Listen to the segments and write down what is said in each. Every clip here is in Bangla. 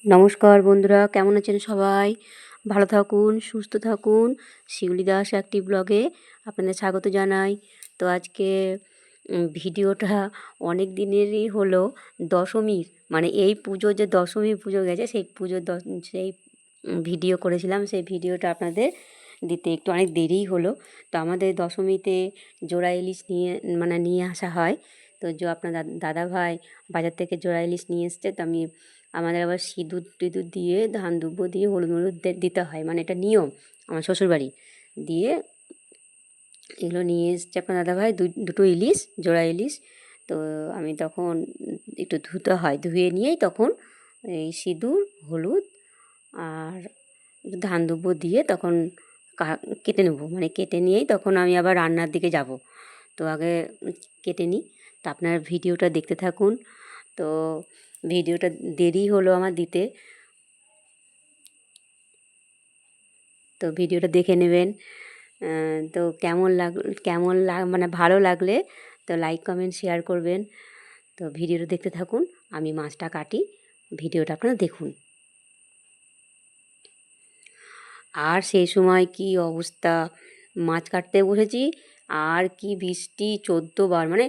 নমস্কার বন্ধুরা, কেমন আছেন সবাই? ভালো থাকুন, সুস্থ থাকুন। শিউলি দাস একটি ব্লগে আপনাদের স্বাগত জানাই। তো আজকে ভিডিওটা অনেক দিনেরই হলো, দশমীর মানে এই পুজো যে দশমী পুজো গেছে সেই পুজোর সেই ভিডিও করেছিলাম। সেই ভিডিওটা আপনাদের দিতে একটু অনেক দেরিই হলো। তো আমাদের দশমীতে জোড়া ইলিশ নিয়ে আসা হয়। তো আপনার দাদা ভাই বাজার থেকে জোড়া ইলিশ নিয়ে এসছে। তো আমাদের আবার সিঁদুর টিঁদুর দিয়ে ধান দুব্বো দিয়ে হলুদ হলুদ দিতে হয়, মানে এটা নিয়ম আমার শ্বশুরবাড়ি দিয়ে। এগুলো নিয়ে এসছে আপনার দাদাভাই দুটো ইলিশ, জোড়া ইলিশ। তো আমি তখন একটু ধুতে হয়, ধুয়ে নিয়েই তখন এই সিঁদুর হলুদ আর একটু ধান দুব্বো দিয়ে তখন কেটে নেবো, মানে কেটে নিয়েই তখন আমি আবার রান্নার দিকে যাব। তো আগে কেটে নিই। তো আপনার ভিডিওটা দেখতে থাকুন। তো ভিডিওটা দেরি হলো আমার দিতে, তো ভিডিওটা দেখে নেবেন। তো মানে ভালো লাগলে তো লাইক কমেন্ট শেয়ার করবেন। তো ভিডিওটা দেখতে থাকুন, আমি মাছটা কাটি, ভিডিওটা আপনারা দেখুন। আর সেই সময় কি অবস্থা, মাছ কাটতে বসেছি আর কি বৃষ্টি 14 বার, মানে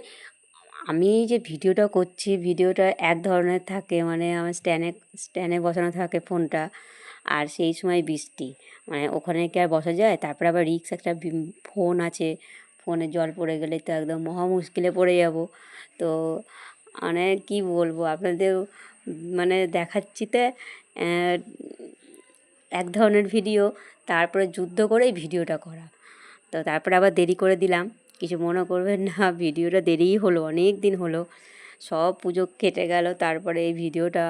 আমি যে ভিডিওটা করছি ভিডিওটা এক ধরনের থাকে, মানে আমার স্ট্যান্ডে বসানো থাকে ফোনটা, আর সেই সময় বৃষ্টি, মানে ওখানে কি আর বসা যায়? তারপরে আবার রিক্স একটা ফোন আছে, ফোনে জল পড়ে গেলে তো একদম মহা মুশকিলে পড়ে যাব। তো মানে কি বলবো আপনাদের, মানে দেখাচ্ছি তো এক ধরনের ভিডিও, তারপরে যুদ্ধ করেই ভিডিওটা করা। তো তারপরে আবার দেরি করে দিলাম, কিছু মনে করবেন না, ভিডিওটা দেরিই হলো, অনেক দিন হলো, সব পুজো কেটে গেল, তারপরে এই ভিডিওটা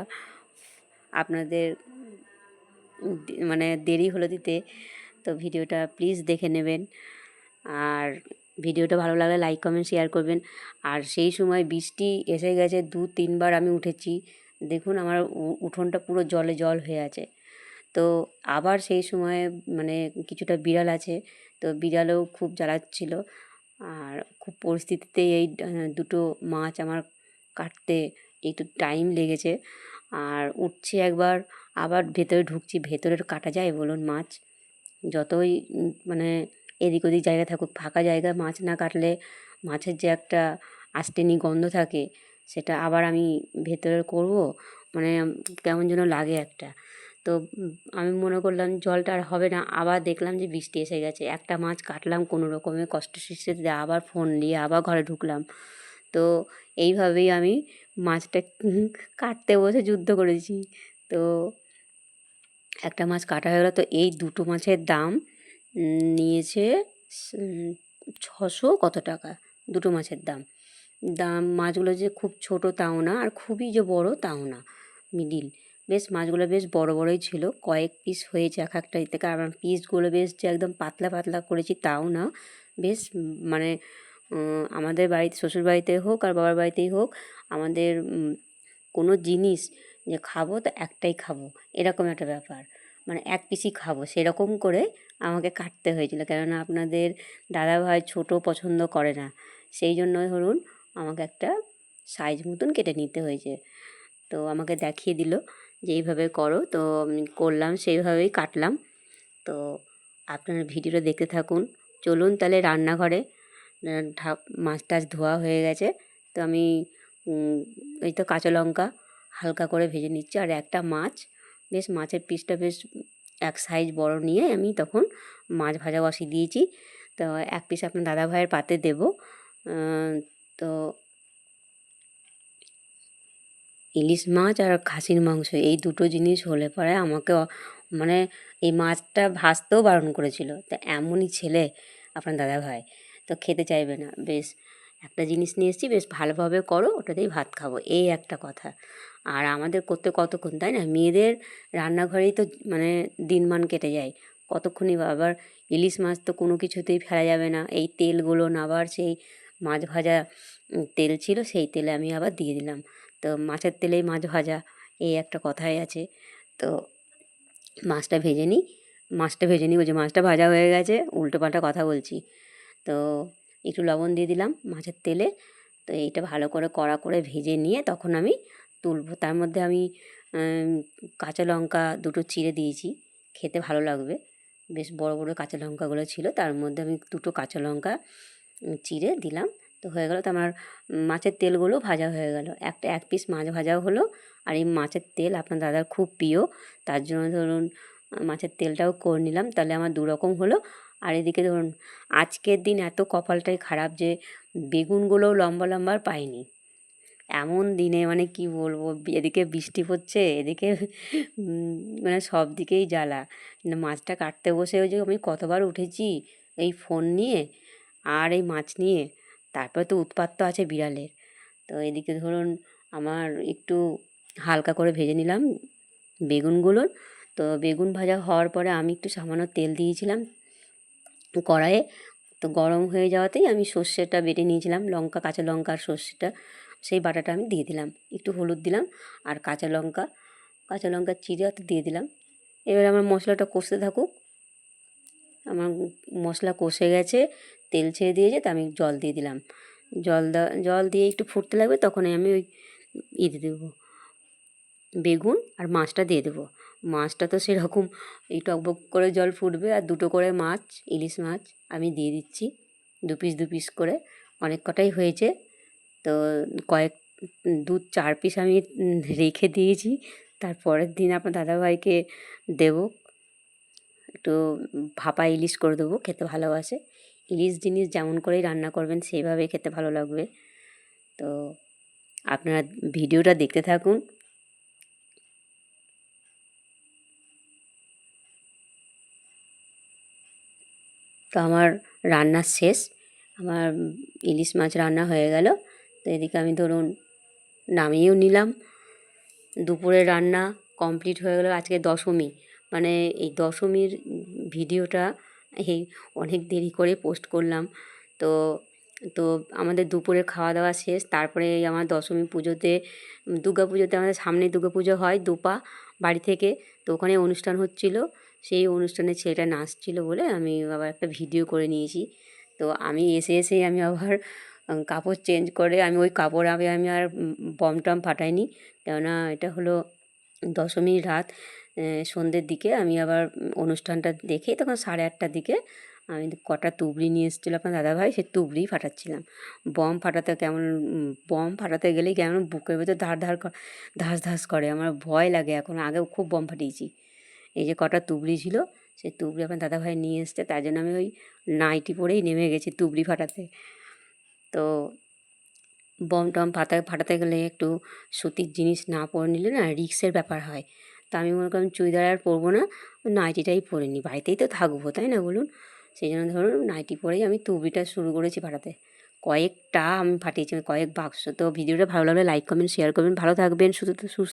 আপনাদের মানে দেরি হলো দিতে। তো ভিডিওটা প্লিজ দেখে নেবেন, আর ভিডিওটা ভালো লাগলে লাইক কমেন্ট শেয়ার করবেন। আর সেই সময় বৃষ্টি এসে গেছে, 2-3 বার আমি উঠেছি, দেখুন আমার উঠোনটা পুরো জলে জল হয়ে আছে। তো আবার সেই সময় মানে কিছুটা বিড়াল আছে, তো বিড়ালও খুব জ্বালাচ্ছিল। আর খুব পরিস্থিতিতে এই দুটো মাছ আমার কাটতে একটু টাইম লেগেছে। আর উঠছি একবার, আবার ভেতরে ঢুকছি, ভেতরের কাটা যায় বলুন মাছ? যতই মানে এদিক ওদিক জায়গা থাকুক, ফাঁকা জায়গায় মাছ না কাটলে মাছের যে একটা আষ্টেনি গন্ধ থাকে, সেটা আবার আমি ভেতরে করব, মানে কেমন যেন লাগে একটা। তো আমি মনে করলাম জলটা আর হবে না, আবার দেখলাম যে বৃষ্টি এসে গেছে, একটা মাছ কাটলাম কোনো রকমে কষ্ট সৃষ্টিতে, আবার ফোন নিয়ে আবার ঘরে ঢুকলাম। তো এইভাবেই আমি মাছটা কাটতে বসে যুদ্ধ করেছি। তো একটা মাছ কাটা হয়ে গেলো। তো এই দুটো মাছের দাম নিয়েছে 600 কত টাকা, দুটো মাছের দাম। মাছগুলো যে খুব ছোট তাও না, আর খুবই যে বড় তাও না, মিডিল। বেশ মাছগুলো বেশ বড় বড়ই ছিল, কয়েক পিস হয়েছে এক একটা থেকে। আমার পিসগুলো বেশ যে একদম পাতলা পাতলা করেছি তাও না, বেশ মানে আমাদের বাড়িতে, শ্বশুর বাড়িতে হোক আর বাবার বাড়িতেই হোক, আমাদের কোনো জিনিস যে খাবো তো একটাই খাবো, এরকম একটা ব্যাপার, মানে এক পিসই খাবো সেরকম করে আমাকে কাটতে হয়েছিল। কেননা আপনাদের দাদাভাই ছোট পছন্দ করে না, সেই জন্য ধরুন আমাকে একটা সাইজ মতন কেটে নিতে হয়েছে। তো আমাকে দেখিয়ে দিল যে এইভাবে করো, তো আমি করলাম, সেইভাবেই কাটলাম। তো আপনারা ভিডিওটা দেখতে থাকুন। চলুন তাহলে রান্নাঘরে। মাছ টাছ ধোয়া হয়ে গেছে, তো আমি এই তো কাঁচা লঙ্কা হালকা করে ভেজে নিচ্ছি, আর একটা মাছ, বেশ মাছের পিসটা বেশ এক সাইজ বড় নিয়ে আমি তখন মাছ ভাজা বসিয়ে দিয়েছি। তো এক পিস আপনার দাদা ভাইয়ের পাতে দেবো। তো ইলিশ মাছ আর খাসির মাংস এই দুটো জিনিস হলে পরে আমাকে মানে এই মাছটা ভাজতেও বারণ করেছিল। তা এমনই ছেলে আপনার দাদাভাই, তো খেতে চাইবে না। বেশ একটা জিনিস নিয়ে এসেছি, বেশ ভালোভাবে করো, ওটাতেই ভাত খাবো, এই একটা কথা। আর আমাদের করতে কতক্ষণ, তাই না? মেয়েদের রান্নাঘরেই তো মানে দিনমান কেটে যায়, কতক্ষণই আবার ইলিশ মাছ তো কোনো কিছুতেই ফেলা যাবে না, এই তেলগুলো না, আবার সেই মাছ ভাজা তেল ছিল, সেই তেলে আমি আবার দিয়ে দিলাম। তো মাছের তেলেই মাছ ভাজা, এই একটা কথাই আছে। তো মাছটা ভেজে নিই বলছি, মাছটা ভাজা হয়ে গেছে, উল্টোপাল্টা কথা বলছি। তো একটু লবণ দিয়ে দিলাম মাছের তেলে। তো এইটা ভালো করে কড়া করে ভেজে নিয়ে তখন আমি তুলবো। তার মধ্যে আমি কাঁচা লঙ্কা দুটো চিড়ে দিয়েছি, খেতে ভালো লাগবে। বেশ বড় বড় কাঁচা লঙ্কাগুলো ছিল, তার মধ্যে আমি দুটো কাঁচা লঙ্কা চিড়ে দিলাম। তো হয়ে গেল। তো আমার মাছের তেলগুলো ভাজা হয়ে গেল, এক পিস মাছ ভাজাও হলো। আর এই মাছের তেল আপনার দাদার খুব প্রিয়, তার জন্য ধরুন মাছের তেলটাও করে নিলাম, তাহলে আমার দুরকম হলো। আর এদিকে ধরুন আজকের দিন এত কপালটাই খারাপ যে বেগুনগুলোও লম্বা লম্বা আর পাইনি। এমন দিনে মানে কি বলবো, এদিকে বৃষ্টি পড়ছে, এদিকে মানে সব দিকেই জ্বালা। মাছটা কাটতে বসে ওই যে আমি কতবার উঠেছি এই ফোন নিয়ে আর এই মাছ নিয়ে। তারপরে তো উৎপাত তো আছে বিড়ালের। তো এদিকে ধরুন আমার একটু হালকা করে ভেজে নিলাম বেগুনগুলো। তো বেগুন ভাজা হওয়ার পরে আমি একটু সামান্য তেল দিয়েছিলাম কড়াইয়ে। তো গরম হয়ে যাওয়াতেই আমি সর্ষেটা বেটে নিয়েছিলাম, লঙ্কা কাঁচা লঙ্কা আর সর্ষেটা, সেই বাটাটা আমি দিয়ে দিলাম। একটু হলুদ দিলাম আর কাঁচা লঙ্কা চিড়ে দিয়ে দিলাম। এবার আমার মশলাটা কষতে থাকুক। আমার মশলা কষে গেছে, তেল ছেড়ে দিয়েছে, তা আমি জল দিয়ে দিলাম। জল দিয়ে একটু ফুটতে লাগবে, তখনই আমি ওই দিয়ে দেবো বেগুন আর মাছটা দিয়ে দেবো। মাছটা তো সেরকম এই টকবক করে জল ফুটবে, আর দুটো করে মাছ, ইলিশ মাছ আমি দিয়ে দিচ্ছি, দু পিস করে। অনেক কটাই হয়েছে, তো দু চার পিস আমি রেখে দিয়েছি, তারপরের দিন আপনার দাদাভাইকে দেবো। একটু ভাপা ইলিশ করে দেবো, খেতে ভালোবাসে। ইলিশ জিনিস যেমন করেই রান্না করবেন সেইভাবেই খেতে ভালো লাগবে। তো আপনারা ভিডিওটা দেখতে থাকুন। তো আমার রান্না শেষ, আমার ইলিশ মাছ রান্না হয়ে গেল। তো এদিকে আমি ধরুন নামিয়েও নিলাম। দুপুরের রান্না কমপ্লিট হয়ে গেল। আজকে দশমী, মানে এই দশমীর ভিডিওটা এই অনেক দেরি করে পোস্ট করলাম। তো তো আমাদের দুপুরে খাওয়া দাওয়া শেষ, তারপরে আমার দশমী পুজোতে, পুজোতে আমাদের সামনে পুজো হয় দুপা বাড়ি থেকে, তো ওখানে অনুষ্ঠান হচ্ছিল। সেই অনুষ্ঠানে ছেলেটা নাচছিল বলে আমি আবার একটা ভিডিও করে নিয়েছি। তো আমি এসেই আমি আবার কাপড় চেঞ্জ করে আমি ওই কাপড় আমি আর বম টম ফাটাইনি, কেননা এটা হলো দশমীর রাত। সন্ধ্যের দিকে আমি আবার অনুষ্ঠানটা দেখে তখন 8:30টার দিকে আমি কটা তুবড়ি নিয়ে এসেছিলো আপনার দাদাভাই, সেই তুবড়িই ফাটাচ্ছিলাম। বম ফাটাতে গেলেই কেমন বুকের ভেতর ধাস ধাস করে, আমার ভয় লাগে এখন। আগেও খুব বম ফাটিয়েছি। এই যে কটা তুবড়ি ছিল, সেই তুবড়ি আপনার দাদাভাই নিয়ে এসছে, তার জন্য আমি ওই নাইটি পরেই নেমে গেছি তুবড়ি ফাটাতে। তো বম টম ফাটাতে গেলে একটু সুতির জিনিস না পরে নিলে না রিস্কের ব্যাপার হয়। তো আমি মনে করলাম চুড়িদার আর পরবো না, নাইটিটাই পরে নিই, বাড়িতেই তো থাকবো, তাই না বলুন? সেই জন্য ধরুন নাইটি পরেই আমি তুবড়িটা শুরু করেছি ফাটাতে। কয়েকটা আমি ফাটিয়েছি, কয়েক বাক্স। তো ভিডিওটা ভালো লাগলে লাইক কমেন্ট শেয়ার করবেন, ভালো থাকবেন, সুস্থ